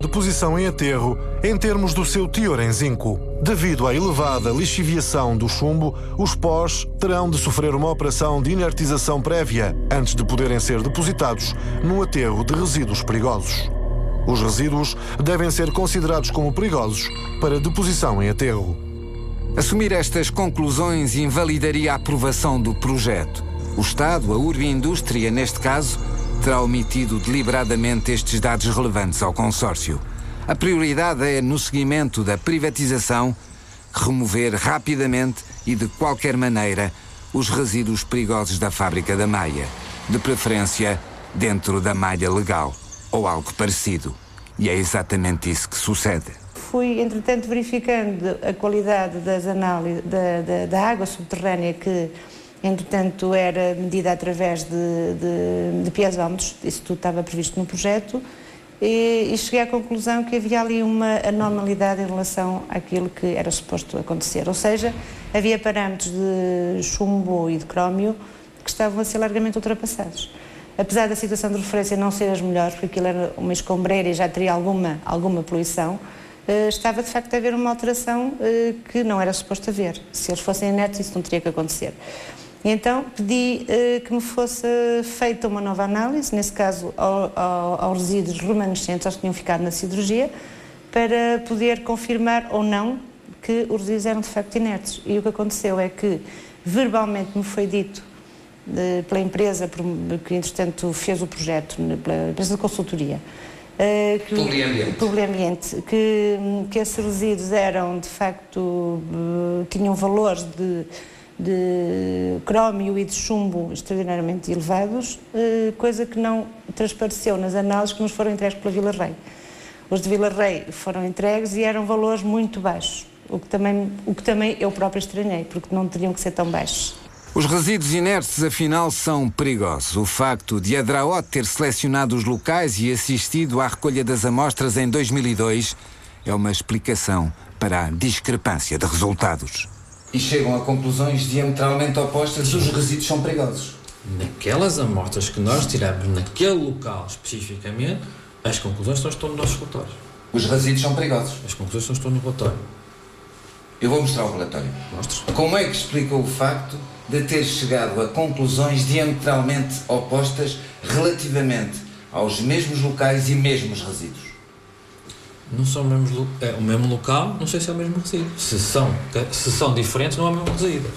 Deposição em aterro em termos do seu teor em zinco. Devido à elevada lixiviação do chumbo, os pós terão de sofrer uma operação de inertização prévia antes de poderem ser depositados no aterro de resíduos perigosos. Os resíduos devem ser considerados como perigosos para deposição em aterro. Assumir estas conclusões invalidaria a aprovação do projeto. O Estado, a Urbi-Indústria, neste caso, terá omitido deliberadamente estes dados relevantes ao consórcio. A prioridade é, no seguimento da privatização, remover rapidamente e de qualquer maneira os resíduos perigosos da fábrica da Maia, de preferência dentro da malha legal ou algo parecido. E é exatamente isso que sucede. Fui, entretanto, verificando a qualidade das análises da água subterrânea que, entretanto, era medida através de piezómetros, isso tudo estava previsto no projeto, e cheguei à conclusão que havia ali uma anormalidade em relação àquilo que era suposto acontecer. Ou seja, havia parâmetros de chumbo e de crómio que estavam a ser largamente ultrapassados. Apesar da situação de referência não ser as melhores, porque aquilo era uma escombreira e já teria alguma poluição, estava de facto a haver uma alteração que não era suposto haver. Se eles fossem inertes, isso não teria que acontecer. E então pedi que me fosse feita uma nova análise, nesse caso aos resíduos remanescentes, aos que tinham ficado na siderurgia, para poder confirmar ou não que os resíduos eram de facto inertes. E o que aconteceu é que verbalmente me foi dito pela empresa que entretanto fez o projeto, pela empresa de consultoria, Publiambiente, que esses resíduos eram de facto, tinham valores de crómio e de chumbo extraordinariamente elevados, coisa que não transpareceu nas análises que nos foram entregues pela Vila Rei. Os de Vila Rei foram entregues e eram valores muito baixos, o que também eu próprio estranhei, porque não teriam que ser tão baixos. Os resíduos inertes, afinal, são perigosos. O facto de a DRAOT ter selecionado os locais e assistido à recolha das amostras em 2002 é uma explicação para a discrepância de resultados. E chegam a conclusões diametralmente opostas. Os resíduos são perigosos. Naquelas amostras que nós tiramos naquele local especificamente, as conclusões estão no nosso relatório. Os resíduos são perigosos. As conclusões estão no relatório. Eu vou mostrar o relatório. Mostre. Como é que explica o facto de ter chegado a conclusões diametralmente opostas relativamente aos mesmos locais e mesmos resíduos? Não são o mesmo local, não sei se é o mesmo resíduo. Se são diferentes, não é o mesmo resíduo.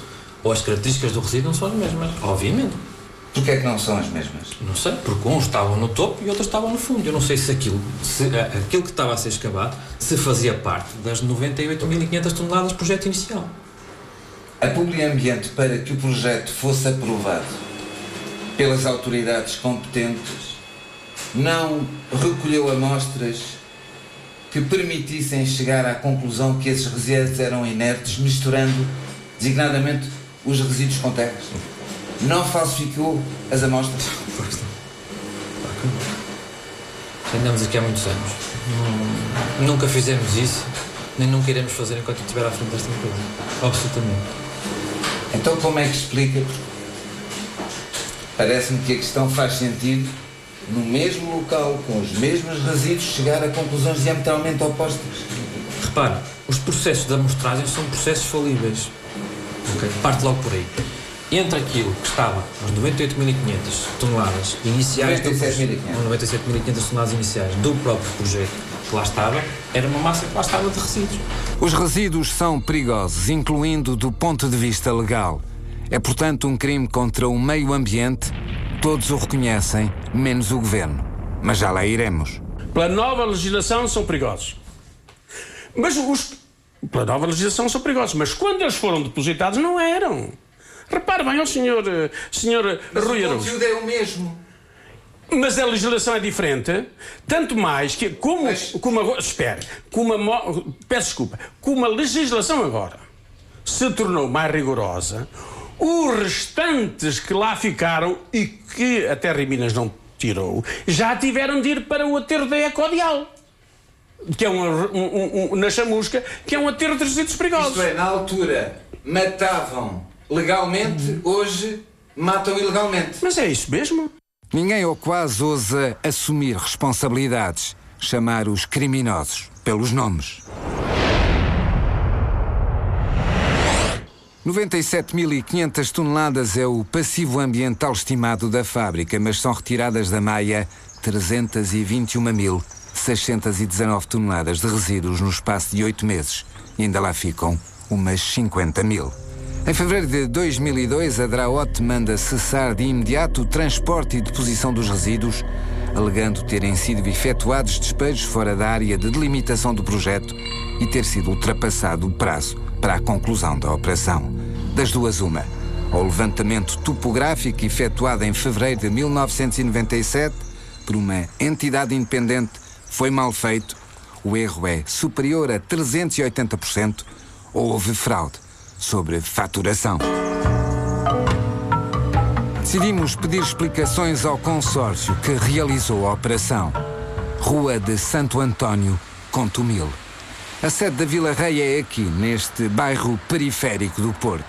Ou as características do resíduo não são as mesmas, obviamente. Porquê é que não são as mesmas? Não sei, porque uns estavam no topo e outros estavam no fundo. Eu não sei se aquilo que estava a ser escavado se fazia parte das 98.500 toneladas do projeto inicial. A Publiambiente, para que o projeto fosse aprovado pelas autoridades competentes, não recolheu amostras que permitissem chegar à conclusão que esses resíduos eram inertes, misturando designadamente os resíduos com terras. Não falsificou as amostras. Andamos aqui há muitos anos. Nunca fizemos isso, nem nunca iremos fazer enquanto estiver à frente desta coisa. Absolutamente. Então como é que explica? Parece-me que a questão faz sentido no mesmo local, com os mesmos resíduos, chegar a conclusões diametralmente opostas. Repare, os processos de amostragem são processos falíveis. Okay? Parte logo por aí. Entre aquilo que estava nas 98.500 toneladas iniciais 97.500 toneladas iniciais do próprio projeto que lá estava, era uma massa que lá estava de resíduos. Os resíduos são perigosos, incluindo do ponto de vista legal. É, portanto, um crime contra o meio ambiente. Todos o reconhecem, menos o governo. Mas já lá iremos. Pela nova legislação são perigosos. Pela nova legislação são perigosos, mas quando eles foram depositados não eram. Repare bem, senhor Rui Araújo. O conteúdo é o mesmo. Mas a legislação é diferente, tanto mais que, peço desculpa, como a legislação agora se tornou mais rigorosa, os restantes que lá ficaram e que a Terra e Minas não tirou, já tiveram de ir para o aterro da Ecodial, que é na Chamusca, que é um aterro de resíduos perigosos. Isto é, na altura matavam legalmente, hoje matam ilegalmente. Mas é isso mesmo. Ninguém ou quase ousa assumir responsabilidades. chamar os criminosos pelos nomes. 97.500 toneladas é o passivo ambiental estimado da fábrica, mas são retiradas da Maia 321.619 toneladas de resíduos no espaço de 8 meses. E ainda lá ficam umas 50.000. Em fevereiro de 2002, a DRAOT manda cessar de imediato o transporte e deposição dos resíduos, alegando terem sido efetuados despejos fora da área de delimitação do projeto e ter sido ultrapassado o prazo para a conclusão da operação. Das duas, uma. Ao levantamento topográfico efetuado em fevereiro de 1997 por uma entidade independente foi mal feito, o erro é superior a 380%, ou houve fraude sobre faturação. Decidimos pedir explicações ao consórcio que realizou a operação. Rua de Santo António, Contumil. A sede da Vila Rei é aqui, neste bairro periférico do Porto.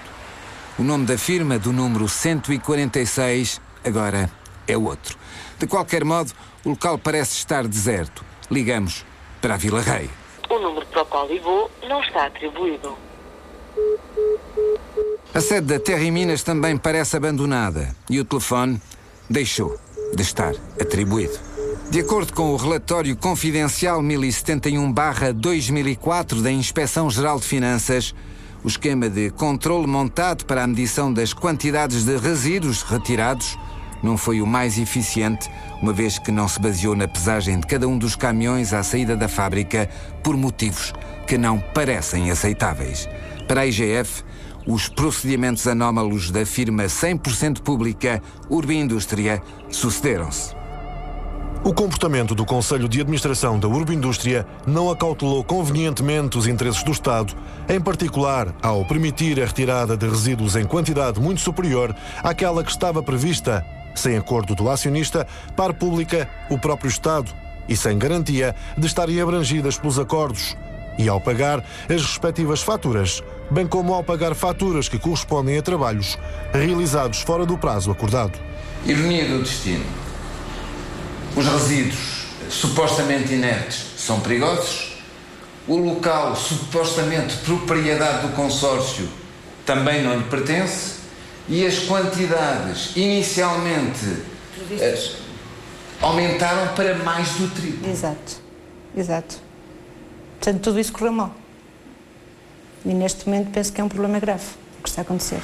O nome da firma, do número 146, agora é outro. De qualquer modo, o local parece estar deserto. Ligamos para a Vila Rei. O número para o qual ligou não está atribuído. A sede da Terra e Minas também parece abandonada e o telefone deixou de estar atribuído. De acordo com o relatório confidencial 1071/2004 da Inspeção-Geral de Finanças, o esquema de controle montado para a medição das quantidades de resíduos retirados não foi o mais eficiente, uma vez que não se baseou na pesagem de cada um dos caminhões à saída da fábrica por motivos que não parecem aceitáveis. Para a IGF, os procedimentos anómalos da firma 100% pública Urbindústria sucederam-se. O comportamento do Conselho de Administração da Urbindústria não acautelou convenientemente os interesses do Estado, em particular ao permitir a retirada de resíduos em quantidade muito superior àquela que estava prevista, sem acordo do acionista, par pública, o próprio Estado, e sem garantia de estarem abrangidas pelos acordos, e ao pagar as respectivas faturas, bem como ao pagar faturas que correspondem a trabalhos realizados fora do prazo acordado. Ironia do destino. Os resíduos supostamente inertes são perigosos, o local supostamente propriedade do consórcio também não lhe pertence e as quantidades inicialmente aumentaram para mais do triplo. Exato. Portanto, tudo isso correu mal. E neste momento penso que é um problema grave o que está a acontecer.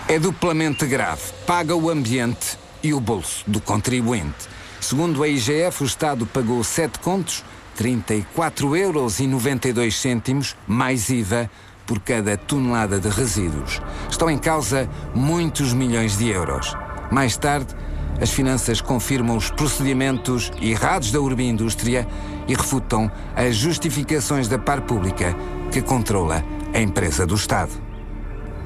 É duplamente grave. Paga o ambiente e o bolso do contribuinte. Segundo a IGF, o Estado pagou 7 contos, 34,92 € mais IVA por cada tonelada de resíduos. Estão em causa muitos milhões de euros. Mais tarde, as finanças confirmam os procedimentos errados da Urbindústria e refutam as justificações da par pública que controla a empresa do Estado.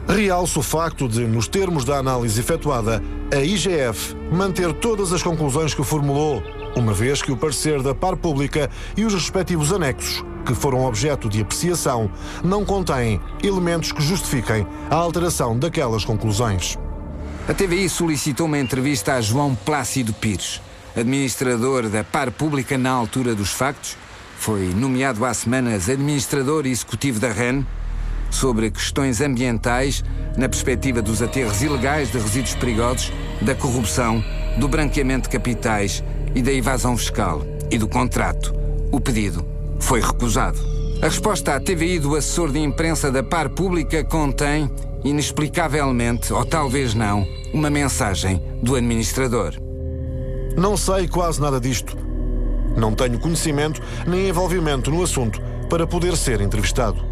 Realça o facto de, nos termos da análise efetuada, a IGF manter todas as conclusões que formulou, uma vez que o parecer da par pública e os respectivos anexos, que foram objeto de apreciação, não contêm elementos que justifiquem a alteração daquelas conclusões. A TVI solicitou uma entrevista a João Plácido Pires, administrador da par pública na altura dos factos. Foi nomeado há semanas administrador executivo da REN, sobre questões ambientais na perspectiva dos aterros ilegais de resíduos perigosos, da corrupção, do branqueamento de capitais e da evasão fiscal e do contrato. O pedido foi recusado. A resposta à TVI do assessor de imprensa da par pública contém, inexplicavelmente, ou talvez não, uma mensagem do administrador. Não sei quase nada disto. Não tenho conhecimento nem envolvimento no assunto para poder ser entrevistado.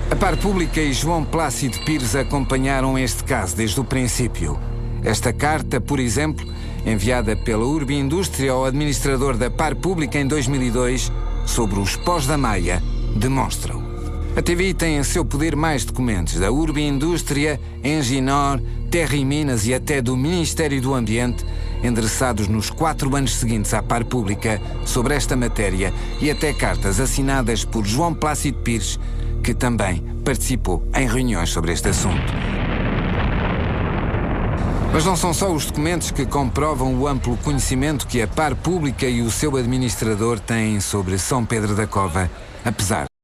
A par pública e João Plácido Pires acompanharam este caso desde o princípio. Esta carta, por exemplo, enviada pela Urbindústria ao administrador da par pública em 2002, sobre os pós da Maia, demonstra-o. A TVI tem em seu poder mais documentos da Urbindústria, Enginor, Terra e Minas e até do Ministério do Ambiente, endereçados nos 4 anos seguintes à par pública sobre esta matéria e até cartas assinadas por João Plácido Pires, que também participou em reuniões sobre este assunto. Mas não são só os documentos que comprovam o amplo conhecimento que a Par Pública e o seu administrador têm sobre São Pedro da Cova, apesar